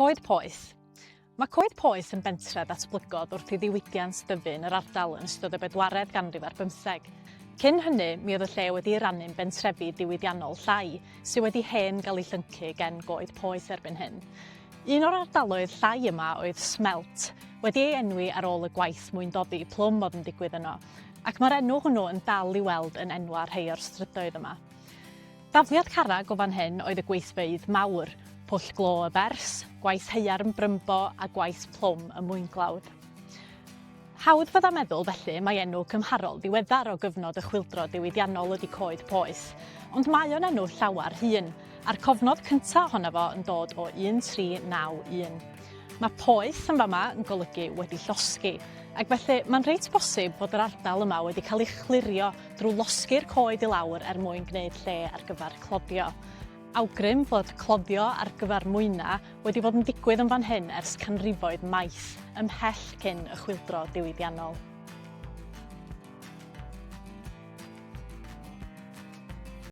Coed poeth. Mae coed poeth yn bentref datblygod wrth i ddiwydiant dyfu yn yr ardal yn ystod y 4edd ganrif ar 15. Cyn hynny, mi oedd y lle wedi rannu'n bentrefi diwydiannol llai, sydd wedi hen gael ei llyncu gen goed poeth erbyn hyn. Un o'r ardaloedd llai yma oedd Smelt, wedi ei enwi ar ôl y gwaith mwyndoddi plwm oedd yn digwydd yno, ac mae'r enw hwnnw yn dal i weld yn enwa rhai o'r strydoedd yma. Dafliad carreg o fan hyn oedd y gweithfeydd mawr, pwll glo y bers, gwaith heiar yn brymbo a gwaith plwm y mwynglawdd. Hawdd fydda meddwl felly mae enw cymharol ddiweddar o gyfnod y chwyldro diwydiannol ydi coed poeth, ond mae o'n enw llawar hŷn, a'r cofnod cyntaf ohono fo yn dod o 1391. Mae poeth yn fama yn golygu wedi llosgi, ac felly mae'n reit bosib fod yr ardal yma wedi cael ei chlirio drwy losgi'r coed i lawr mwyn gwneud lle ar gyfer cloddio. Awgrym fod cloddio ar gyfer mwyna wedi bod yn digwydd yn fan hyn ers canrifoedd maith, ymhell cyn y chwyldro diwydiannol.